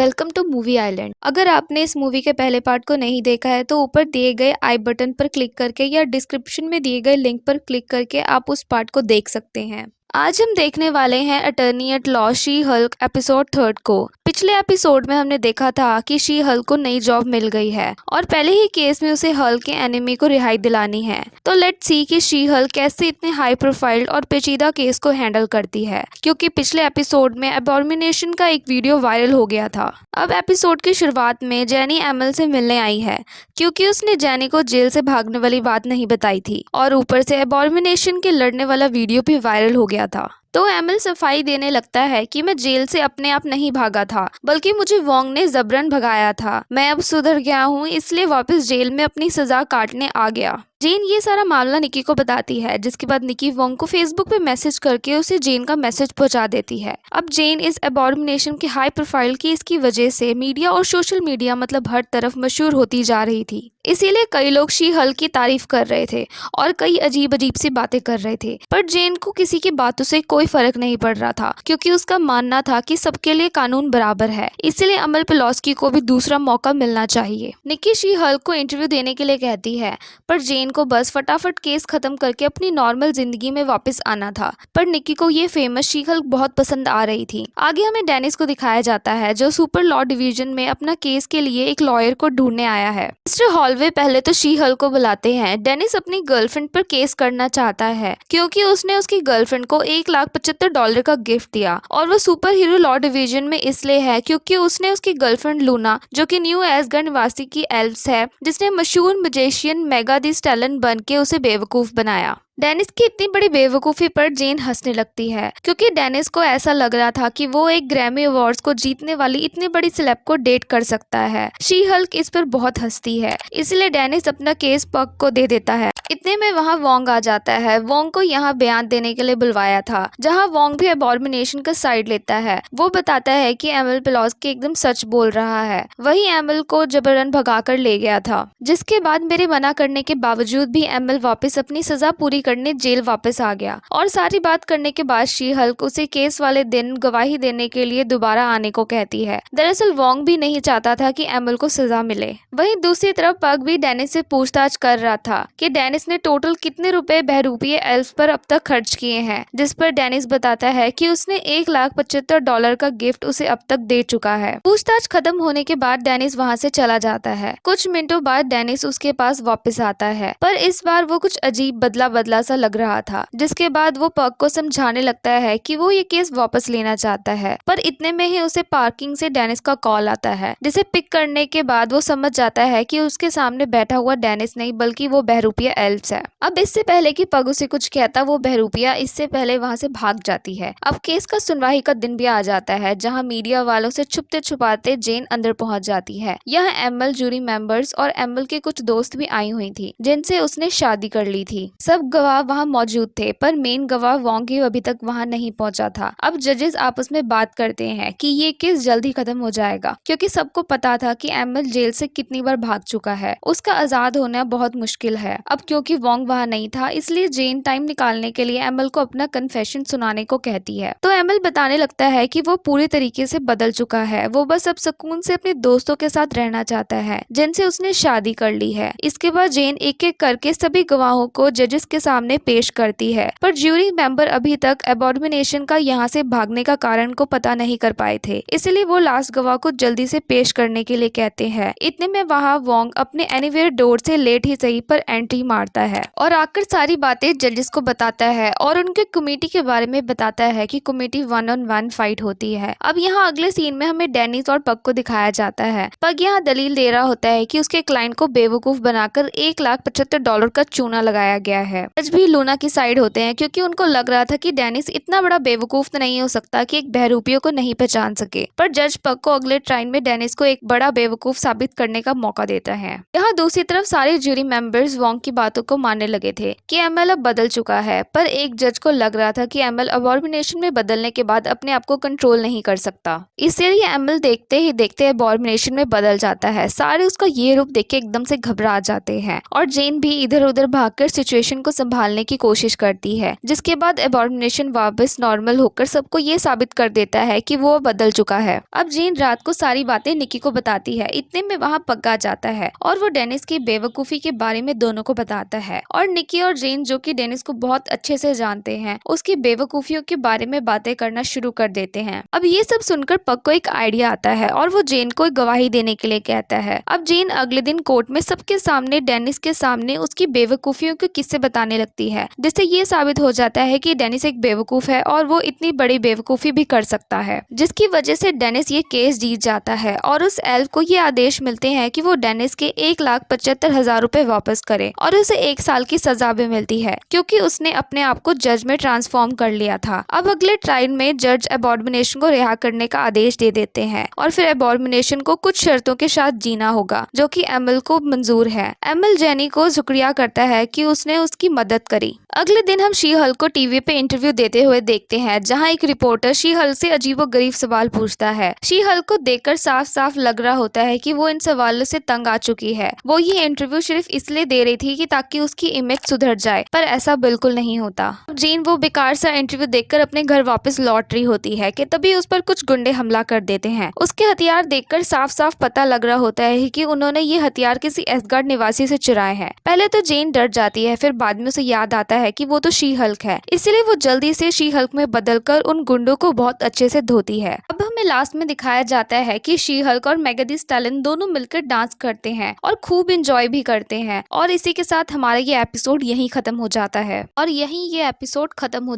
Welcome two movie island. अगर आपने इस मूवी के पहले पार्ट को नहीं देखा है तो ऊपर दिए गए आई बटन पर क्लिक करके या डिस्क्रिप्शन में दिए गए लिंक पर क्लिक करके आप उस पार्ट को देख सकते हैं। आज हम देखने वाले हैं Attorney at Law She Hulk episode 3 को। पिछले एपिसोड में हमने देखा था कि शी हल्क को नई जॉब मिल गई है और पहले ही केस में उसे हल्क के एनिमी को रिहाई दिलानी है। तो लेट्स सी कि शी हल्क कैसे इतने हाई प्रोफाइल और पेचीदा केस को हैंडल करती है, क्योंकि पिछले एपिसोड में अबॉर्मिनेशन का एक वीडियो वायरल हो गया था। अब एपिसोड की शुरुआत में जेनी एमल से मिलने आई है, क्योंकि उसने जेनी को जेल से भागने वाली बात नहीं बताई थी और ऊपर से अबॉर्मिनेशन के लड़ने वाला वीडियो भी वायरल हो गया था। तो एमल सफाई देने लगता है कि मैं जेल से अपने आप नहीं भागा था, बल्कि मुझे वोंग ने जबरन भगाया था। मैं अब सुधर गया हूँ, इसलिए वापस जेल में अपनी सजा काटने आ गया। जेन ये सारा मामला निकी को बताती है, जिसके बाद निकी वोंग को फेसबुक पे मैसेज करके उसे जेन का मैसेज पहुंचा देती है। अब जेन इस अबॉर्मिनेशन के हाई प्रोफाइल केस की वजह से मीडिया और सोशल मीडिया मतलब हर तरफ मशहूर होती जा रही थी, इसीलिए कई लोग शी हल्क की तारीफ कर रहे थे और कई अजीब अजीब सी बातें कर रहे थे। पर जेन को किसी की बातों से कोई फर्क नहीं पड़ रहा था, क्योंकि उसका मानना था कि सबके लिए कानून बराबर है, इसीलिए अमल पेलोस्की को भी दूसरा मौका मिलना चाहिए। निकी शी हल्क को इंटरव्यू देने के लिए कहती है, पर जेन को बस फटाफट केस खत्म करके अपनी नॉर्मल जिंदगी में वापस आना था। पर निकी को ये फेमस शी हल्क बहुत पसंद आ रही थी। आगे हमें डेनिस को दिखाया जाता है, जो सुपर लॉ डिवीजन में अपना केस के लिए एक लॉयर को ढूंढने आया है। मिस्टर हॉलवे पहले तो शी हल्क को बुलाते हैं। डेनिस अपनी गर्लफ्रेंड पर केस करना चाहता है, क्योंकि उसने उसकी गर्लफ्रेंड को $1,75,000 का गिफ्ट दिया, और वो सुपर हीरो लॉ डिवीजन में इसलिए है क्योंकि उसने उसकी गर्लफ्रेंड लूना, जो कि न्यू एसगर्ड निवासी की एल्व्स है, जिसने मशहूर मैजिशियन मेगा दी स्टैलियन बन के उसे बेवकूफ बनाया। डेनिस की इतनी बड़ी बेवकूफ़ी पर जेन हंसने लगती है, क्योंकि डेनिस को ऐसा लग रहा था कि वो एक ग्रैमी अवार्ड्स को जीतने वाली इतनी बड़ी सेलेब को डेट कर सकता है। शी हल्क इस पर बहुत हंसती है, इसलिए डेनिस अपना केस पग को दे देता है। इतने में वहाँ वोंग आ जाता है। वोंग को यहाँ बयान देने के लिए बुलवाया था, जहाँ वोंग भी अबॉर्मिनेशन का साइड लेता है। वो बताता है कि एमल पेलोस्की एकदम सच बोल रहा है, वही एमल को जबरन भगाकर ले गया था, जिसके बाद मेरे मना करने के बावजूद भी एमल वापस अपनी सजा पूरी करने जेल वापस आ गया। और सारी बात करने के बाद शी हल्क उसे केस वाले दिन गवाही देने के लिए दोबारा आने को कहती है। दरअसल वोंग भी नहीं चाहता था कि एमल को सजा मिले। वहीं दूसरी तरफ पग भी डेनिस से पूछताछ कर रहा था कि डेनिस ने टोटल कितने रुपए बहरूपीय एल्व्स पर अब तक खर्च किए हैं, जिस पर डेनिस बताता है कि उसने $1,75,000 का गिफ्ट उसे अब तक दे चुका है। पूछताछ खत्म होने के बाद डेनिस वहाँ से चला जाता है। कुछ मिनटों बाद डेनिस उसके पास वापस आता है, पर इस बार वो कुछ अजीब बदला बदला सा लग रहा था, जिसके बाद वो पग को समझाने लगता है कि वो ये केस वापस लेना चाहता है। पर इतने में ही उसे पार्किंग से डेनिस का कॉल आता है, जिसे पिक करने के बाद वो समझ जाता है कि उसके सामने बैठा हुआ डेनिस नहीं बल्कि वो बहरूपिया एल्व्स है। अब इससे पहले कि पग उसे कुछ कहता, वो बहरूपिया इससे पहले वहाँ से भाग जाती है। अब केस का सुनवाई का दिन भी आ जाता है, जहाँ मीडिया वालों से छुपते छुपाते जेन अंदर पहुँच जाती है। यहाँ एमल जूरी मेंबर्स और एमल के कुछ दोस्त भी आई हुई थी, जिनसे उसने शादी कर ली थी। सब गवाह वहाँ मौजूद थे, पर मेन गवाह वोंग अभी तक वहाँ नहीं पहुँचा था। अब जजेस आपस में बात करते हैं कि ये केस जल्दी खत्म हो जाएगा, क्योंकि सबको पता था कि एमल जेल से कितनी बार भाग चुका है। उसका आजाद होना बहुत मुश्किल है। अब क्योंकि वोंग वहाँ नहीं था, इसलिए जेन टाइम निकालने के लिए एमल को अपना कन्फेशन सुनाने को कहती है। तो एमल बताने लगता है कि वो पूरी तरीके से बदल चुका है। वो बस अब सुकून से अपने दोस्तों के साथ रहना चाहता है, जिनसे उसने शादी कर ली है। इसके बाद जेन एक एक करके सभी गवाहों को जजेस के सामने पेश करती है, पर ज्यूरी मेंबर अभी तक अबॉर्मिनेशन का यहाँ से भागने का कारण को पता नहीं कर पाए थे, इसलिए वो लास्ट गवाह को जल्दी से पेश करने के लिए कहते हैं। इतने में वहाँ वोंग अपने एनीवेयर डोर से लेट ही सही पर एंट्री मारता है और आकर सारी बातें जजेस को बताता है और उनके कमेटी के बारे में बताता है कि कमेटी 1-on-1 फाइट होती है। अब यहाँ अगले सीन में हमें डेनिस और पग को दिखाया जाता है। पग यहाँ दलील दे रहा होता है कि उसके क्लाइंट को बेवकूफ बनाकर $1,75,000 का चूना लगाया गया है। जज भी लूना की साइड होते हैं, क्योंकि उनको लग रहा था कि डेनिस इतना बड़ा बेवकूफ तो नहीं हो सकता कि एक बहरूपियों को नहीं पहचान सके। पर जज पग को अगले ट्रायल में डेनिस को एक बड़ा बेवकूफ साबित करने का मौका देता है। यहाँ दूसरी तरफ सारे ज्यूरी मेंबर्स वोंग की बात बातों को मानने लगे थे कि एमएल अब बदल चुका है, पर एक जज को लग रहा था कि एमएल अबॉर्मिनेशन में बदलने के बाद अपने आप को कंट्रोल नहीं कर सकता। इसलिए एमएल देखते ही देखते अबॉर्मिनेशन में बदल जाता है। सारे उसका ये रूप देख के एकदम से घबरा जाते हैं और जेन भी इधर उधर भागकर सिचुएशन को संभालने की कोशिश करती है, जिसके बाद अबॉर्मिनेशन वापस नॉर्मल होकर सबको ये साबित कर देता है कि वो बदल चुका है। अब जेन रात को सारी बातें निकी को बताती है। इतने में वहाँ पक्का जाता है और वो डेनिस की बेवकूफी के बारे में दोनों को बताता है और निकी और जेन, जो कि डेनिस को बहुत अच्छे से जानते हैं, उसकी बेवकूफियों के बारे में बातें करना शुरू कर देते हैं। अब ये सब सुनकर पक को एक आइडिया आता है और वो जेन को गवाही देने के लिए कहता है। अब जेन अगले दिन कोर्ट में सबके सामने डेनिस के सामने उसकी बेवकूफियों के किस्से बताने लगती है, जिससे ये साबित हो जाता है कि डेनिस एक बेवकूफ है और वो इतनी बड़ी बेवकूफी भी कर सकता है, जिसकी वजह से डेनिस ये केस जीत जाता है और उस एल्फ को ये आदेश मिलते हैं कि वो डेनिस के 1,75,000 रुपए वापस करे और उसे 1 साल की सजा भी मिलती है, क्योंकि उसने अपने आप को जज में ट्रांसफॉर्म कर लिया था। अब अगले ट्रायल में जज अबॉर्मिनेशन को रिहा करने का आदेश दे देते हैं और फिर अबॉर्मिनेशन को कुछ शर्तों के साथ जीना होगा, जो कि एमएल को मंजूर है। एमएल जेनी को शुक्रिया करता है कि उसने उसकी मदद करी। अगले दिन हम शी हल्क को टीवी पे इंटरव्यू देते हुए देखते हैं, जहां एक रिपोर्टर शी हल्क से अजीबोगरीब सवाल पूछता है। शी हल्क को देखकर साफ साफ लग रहा होता है कि वो इन सवालों से तंग आ चुकी है। वो ये इंटरव्यू सिर्फ इसलिए दे रही थी कि ताकि उसकी इमेज सुधर जाए, पर ऐसा बिल्कुल नहीं होता। जेन वो बेकार सा इंटरव्यू देखकर अपने घर वापस लौट रही होती है कि तभी उस पर कुछ गुंडे हमला कर देते हैं। उसके हथियार देखकर साफ साफ पता लग रहा होता है कि उन्होंने ये हथियार किसी एसगार्ड निवासी से चुराए हैं। पहले तो जेन डर जाती है, फिर बाद में उसे याद आता है कि वो तो शी हल्क है, इसलिए वो जल्दी से शी हल्क में बदलकर उन गुंडों को बहुत अच्छे से धोती है। अब हमें लास्ट में दिखाया जाता है कि शी हल्क और मेगा थी स्टैलिन दोनों मिलकर डांस करते हैं और खूब इंजॉय भी करते हैं। और इसी के साथ हमारा ये एपिसोड यहीं खत्म हो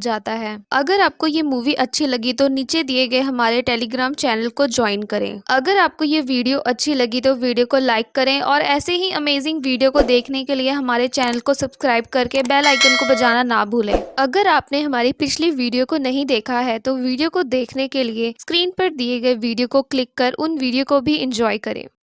जाता है अगर आपको ये मूवी अच्छी लगी तो नीचे दिए गए हमारे टेलीग्राम चैनल को ज्वाइन करें। अगर आपको ये वीडियो अच्छी लगी तो वीडियो को लाइक करें और ऐसे ही अमेजिंग वीडियो को देखने के लिए हमारे चैनल को सब्सक्राइब करके बेल आइकन को बजाना ना भूलें। अगर आपने हमारी पिछली वीडियो को नहीं देखा है तो वीडियो को देखने के लिए स्क्रीन पर दिए गए वीडियो को क्लिक कर उन वीडियो को भी एंजॉय करें।